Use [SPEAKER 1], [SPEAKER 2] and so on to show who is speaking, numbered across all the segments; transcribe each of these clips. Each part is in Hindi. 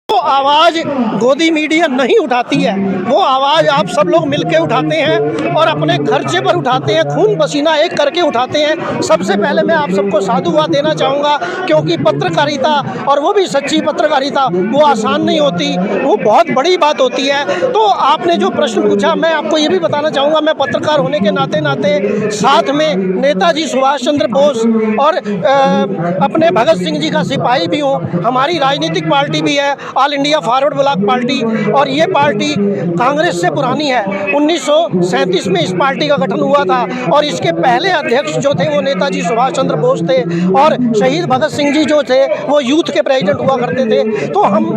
[SPEAKER 1] वो आवाज़ गोदी मीडिया नहीं उठाती है, वो आवाज़ आप सब लोग मिलके उठाते हैं और अपने खर्चे पर उठाते हैं, खून पसीना एक करके उठाते हैं। सबसे पहले मैं आप सबको साधुवाद देना चाहूँगा, क्योंकि पत्रकारिता और वो भी सच्ची पत्रकारिता वो आसान नहीं होती, वो बहुत बड़ी बात होती है। तो आपने जो प्रश्न पूछा, मैं आपको ये भी बताना चाहूँगा, मैं पत्रकार होने के नाते साथ में नेताजी सुभाष चंद्र बोस और अपने भगत सिंह जी का सिपाही भी हूँ। हमारी राजनीतिक पार्टी भी है all India forward block party, और ये पार्टी कांग्रेस से पुरानी है। 1937 में इस पार्टी का गठन हुआ था और इसके पहले अध्यक्ष जो थे वो नेताजी सुभाष चंद्र बोस थे, और शहीद भगत सिंह जी जो थे वो यूथ के प्रेसिडेंट हुआ करते थे। तो हम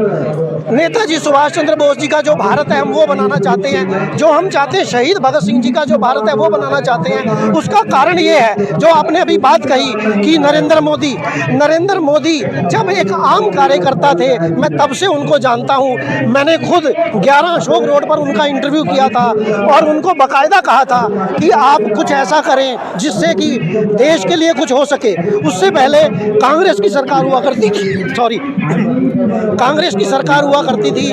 [SPEAKER 1] नेताजी सुभाष चंद्र बोस जी का जो भारत है हम वो बनाना चाहते हैं, जो हम चाहते हैं शहीद भगत सिंह जी का जो भारत है वो बनाना चाहते हैं। उसका कारण ये है जो आपने अभी बात कही कि नरेंद्र मोदी जब एक आम कार्यकर्ता थे, मैं तब से उनको जानता हूँ। मैंने खुद 11 अशोक रोड पर उनका इंटरव्यू किया था और उनको बाकायदा कहा था कि आप कुछ ऐसा करें जिससे कि देश के लिए कुछ हो सके। उससे पहले कांग्रेस की सरकार हुआ करती थी।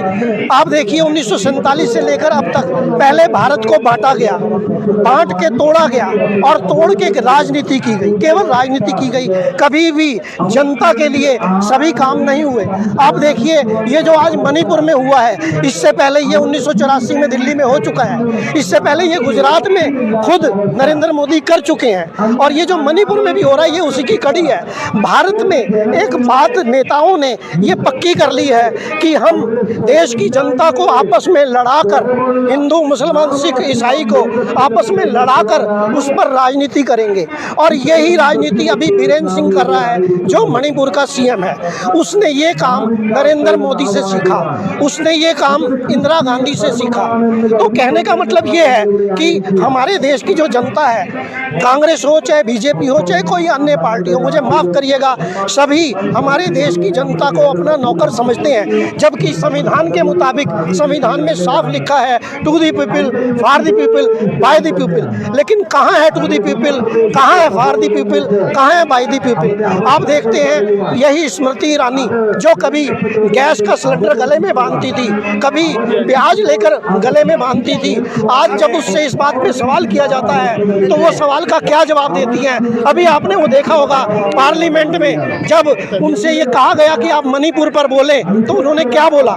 [SPEAKER 1] आप देखिए 1947 से लेकर अब तक पहले भारत को बांटा गया, बांट के तोड़ा गया और तोड़ के राजनीति की गई, केवल राजनीति की गई, कभी भी जनता के लिए सभी काम नहीं हुए। आप देखिए ये जो आज मणिपुर में हुआ है, इससे पहले ये 1984 में दिल्ली में हो चुका है, इससे पहले ये गुजरात में खुद नरेंद्र मोदी कर चुके हैं, और ये जो मणिपुर में भी हो रहा है ये उसी की कड़ी है। भारत में एक बात नेताओं ने ये पक्की कर ली है कि हम देश की जनता को आपस में लड़ाकर, हिंदू मुसलमान सिख ईसाई को आपस में लड़ाकर उस पर राजनीति करेंगे। और यही राजनीति अभी बीरेन्द्र सिंह कर रहा है जो मणिपुर का सीएम है। उसने ये काम नरेंद्र मोदी से सीखा, उसने ये काम इंदिरा गांधी से सीखा। तो कहने का मतलब ये है कि हमारे देश की जो जनता है, कांग्रेस हो चाहे बीजेपी हो चाहे कोई अन्य पार्टी हो, मुझे माफ़ करिएगा, सभी हमारे देश की जनता को अपना नौकर समझते हैं। जबकि संविधान के मुताबिक संविधान में साफ लिखा है to the people, for the people, by the people. लेकिन कहाँ है टू दी पीपल, कहाँ है फॉर दी पीपल, कहाँ है बाय दी पीपल? आप देखते हैं यही स्मृति ईरानी जो कभी गैस का सिलेंडर गले में बांधती थी, कभी प्याज लेकर गले में बांधती थी, आज जब उससे इस बात पे सवाल किया जाता है तो वो सवाल का क्या जवाब देती हैं? अभी आपने वो देखा होगा पार्लियामेंट में जब उनसे ये कहा गया कि आप मणिपुर पर बोले तो उन्होंने क्या बोला?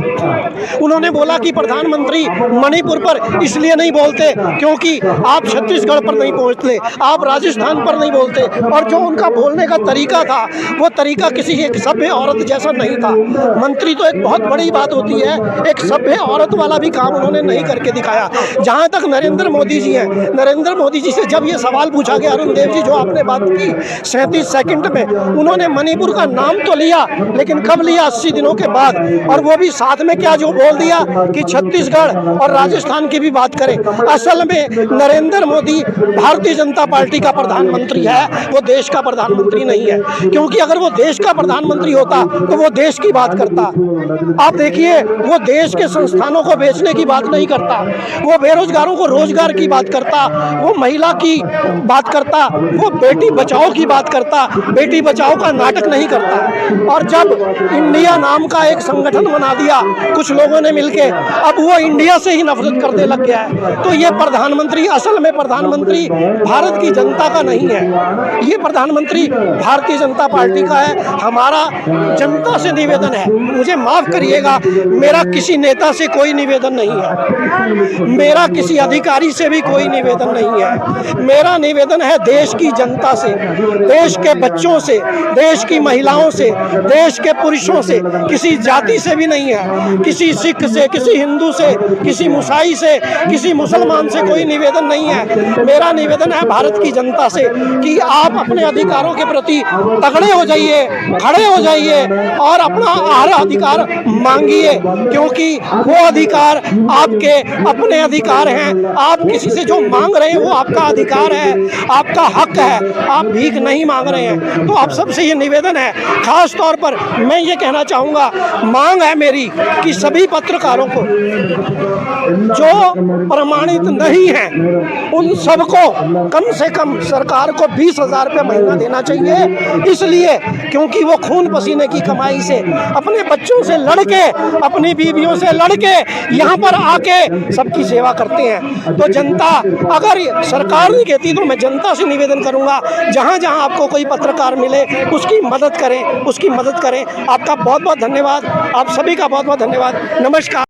[SPEAKER 1] उन्होंने बोला कि प्रधानमंत्री मणिपुर पर इसलिए नहीं बोलते क्योंकि आप छत्तीसगढ़ पर नहीं पहुंचते, आप राजस्थान पर नहीं बोलते। और जो उनका बोलने का तरीका था वो तरीका किसी एक सभ्य औरत जैसा नहीं था। मंत्री तो एक बहुत बड़ी बात होती है, एक सभ्य औरत वाला भी काम उन्होंने नहीं करके दिखाया। जहाँ तक नरेंद्र मोदी जी हैं, नरेंद्र मोदी जी से जब ये सवाल पूछा गया, अरुण देव जी जो आपने बात की 37 सेकंड में, उन्होंने मणिपुर का नाम तो लिया, लेकिन कब लिया? 80 दिनों के बाद। और वो भी साथ में क्या जो बोल दिया कि छत्तीसगढ़ और राजस्थान की भी बात करें। असल में नरेंद्र मोदी भारतीय जनता पार्टी का प्रधानमंत्री है, वो देश का प्रधानमंत्री नहीं है। क्योंकि अगर वो देश का प्रधानमंत्री होता तो वो देश की बात करता। आप देखिए वो देश के संस्थानों को बेचने की बात नहीं करता, वो बेरोजगारों को रोजगार की बात करता, वो महिला की बात करता, वो बेटी बचाओ की बात करता, बेटी बचाओ का नाटक नहीं करता। और जब इंडिया नाम का एक संगठन बना दिया कुछ लोगों ने मिलके, अब वो इंडिया से ही नफरत करने लग गया है। तो ये प्रधानमंत्री असल में प्रधानमंत्री भारत की जनता का नहीं है, ये प्रधानमंत्री भारतीय जनता पार्टी का है। हमारा जनता से निवेदन है, मुझे माफ़ करिएगा, मेरा किसी नेता से कोई निवेदन नहीं है, मेरा किसी अधिकारी से भी कोई निवेदन नहीं है। मेरा निवेदन है देश की जनता से, देश के बच्चों से, देश की महिलाओं से, देश के पुरुषों से, किसी जाति से भी नहीं है, किसी सिख से, किसी हिंदू से, किसी मुसाई से, किसी मुसलमान से कोई निवेदन नहीं है। मेरा निवेदन है भारत की जनता से कि आप अपने अधिकारों के प्रति तगड़े हो जाइए, खड़े हो जाइए और अपना हर अधिकार मांगिए, क्योंकि वो अधिकार आपके अपने अधिकार हैं। आप किसी से जो मांग रहे हैं वो आपका अधिकार है, आपका हक है, आप भीख नहीं मांग रहे हैं। तो आप सबसे ये निवेदन है, खास तौर पर मैं ये कहना चाहूँगा, मांग है मेरी कि सभी पत्रकारों को जो प्रमाणित नहीं हैं उन सबको कम से कम सरकार को 20,000 रुपये महीना देना चाहिए, इसलिए क्योंकि वो खून पसीने की कमाई से अपने बच्चों से लड़के, अपनी बीवियों से लड़के यहाँ पर आके सबकी सेवा करते हैं। तो जनता, अगर सरकार नहीं कहती तो मैं जनता से निवेदन करूँगा, जहाँ जहाँ आपको कोई पत्रकार मिले उसकी मदद करें, उसकी मदद करें। आपका बहुत बहुत धन्यवाद, आप सभी का बहुत बहुत धन्यवाद। नमस्कार।